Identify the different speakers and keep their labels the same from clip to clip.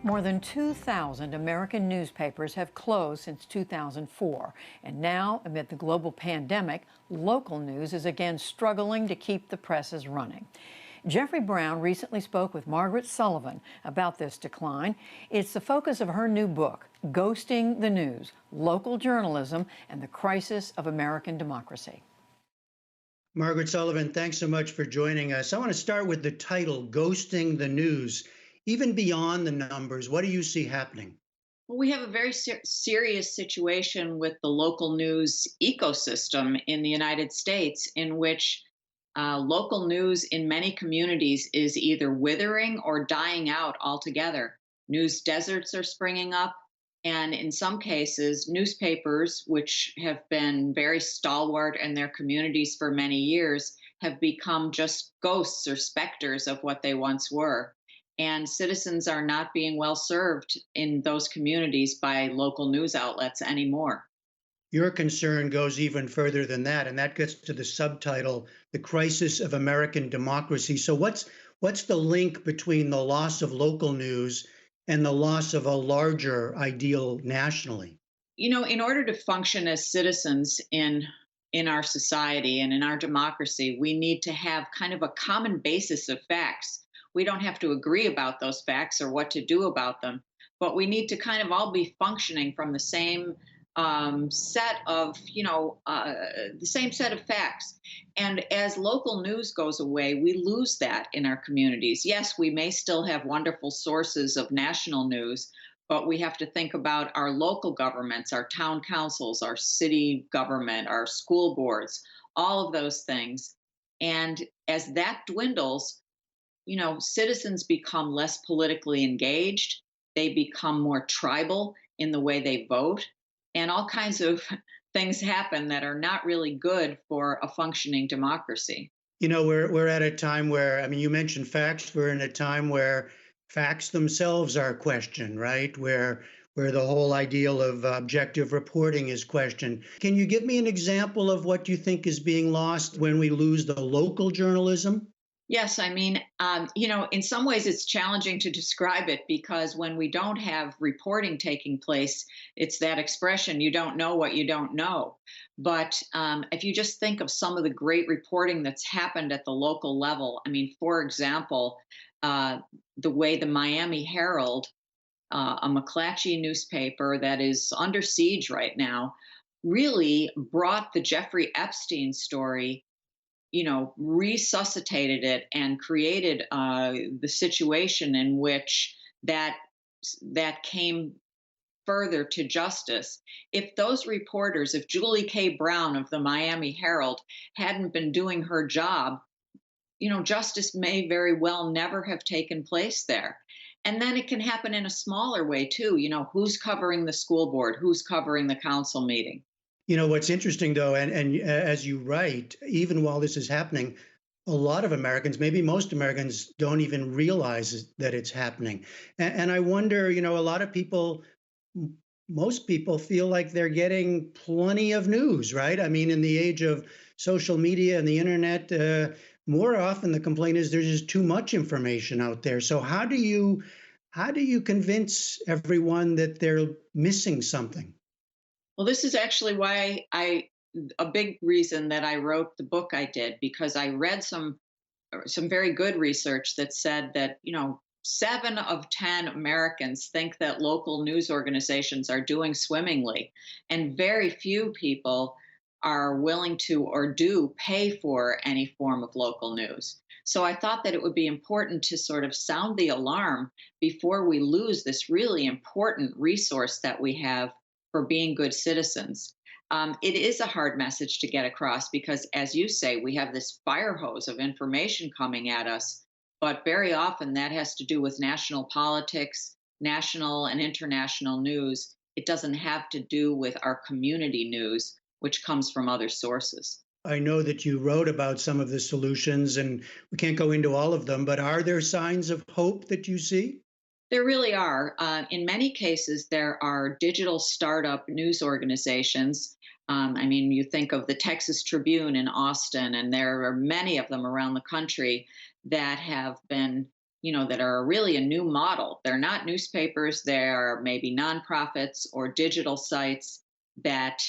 Speaker 1: More than 2,000 American newspapers have closed since 2004. And now, amid the global pandemic, local news is again struggling to keep the presses running. Jeffrey Brown recently spoke with Margaret Sullivan about this decline. It's the focus of her new book, Ghosting the News: Local Journalism and the Crisis of American Democracy.
Speaker 2: Margaret Sullivan, thanks so much for joining us. I want to start with the title, Ghosting the News. Even beyond the numbers, what do you see happening?
Speaker 3: Well, we have a very serious situation with the local news ecosystem in the United States, in which local news in many communities is either withering or dying out altogether. News deserts are springing up, and in some cases, newspapers, which have been very stalwart in their communities for many years, have become just ghosts or specters of what they once were. And citizens are not being well served in those communities by local news outlets anymore.
Speaker 2: Your concern goes even further than that, and that gets to the subtitle, The Crisis of American Democracy. So what's the link between the loss of local news and the loss of a larger ideal nationally?
Speaker 3: You know, in order to function as citizens in our society and in our democracy, we need to have kind of a common basis of facts. We don't have to agree about those facts or what to do about them, but we need to kind of all be functioning from the same set of, the same set of facts. And as local news goes away, we lose that in our communities. Yes, we may still have wonderful sources of national news, but we have to think about our local governments, our town councils, our city government, our school boards, all of those things. And as that dwindles, citizens become less politically engaged. They become more tribal in the way they vote, and all kinds of things happen that are not really good for a functioning democracy.
Speaker 2: We're at a time where, I mean, you mentioned facts. We're in a time where facts themselves are questioned, right? Where the whole ideal of objective reporting is questioned. Can you give me an example of what you think is being lost when we lose the local journalism?
Speaker 3: Yes, I mean, in some ways it's challenging to describe it because when we don't have reporting taking place, it's that expression, you don't know what you don't know. But if you just think of some of the great reporting that's happened at the local level, I mean, for example, the way the Miami Herald, a McClatchy newspaper that is under siege right now, really brought the Jeffrey Epstein story, resuscitated it and created the situation in which that came further to justice. If those reporters, if Julie K. Brown of the Miami Herald hadn't been doing her job, justice may very well never have taken place there. And then it can happen in a smaller way too. Who's covering the school board? Who's covering the council meeting?
Speaker 2: What's interesting, though, and as you write, even while this is happening, a lot of Americans, maybe most Americans, don't even realize that it's happening. And I wonder, a lot of people, most people feel like they're getting plenty of news, right? I mean, in the age of social media and the internet, more often the complaint is there's just too much information out there. So how do you convince everyone that they're missing something?
Speaker 3: Well, this is actually why a big reason that I wrote the book I did, because I read some very good research that said that, 7 of 10 Americans think that local news organizations are doing swimmingly, and very few people are willing to or do pay for any form of local news. So I thought that it would be important to sort of sound the alarm before we lose this really important resource that we have for being good citizens. It is a hard message to get across because, as you say, we have this fire hose of information coming at us, but very often that has to do with national politics, national and international news. It doesn't have to do with our community news, which comes from other sources.
Speaker 2: I know that you wrote about some of the solutions, and we can't go into all of them, but are there signs of hope that you see?
Speaker 3: There really are. In many cases, there are digital startup news organizations. I mean, you think of the Texas Tribune in Austin, and there are many of them around the country that have been that are really a new model. They're not newspapers, they're maybe nonprofits or digital sites that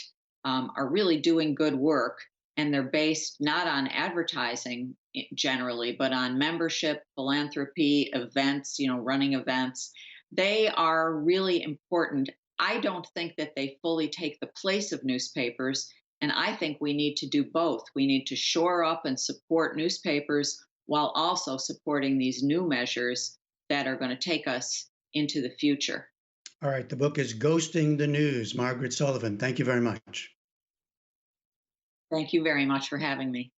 Speaker 3: are really doing good work. And they're based not on advertising generally, but on membership, philanthropy, events, running events. They are really important. I don't think that they fully take the place of newspapers. And I think we need to do both. We need to shore up and support newspapers while also supporting these new measures that are going to take us into the future.
Speaker 2: All right. The book is Ghosting the News. Margaret Sullivan, thank you very much.
Speaker 3: Thank you very much for having me.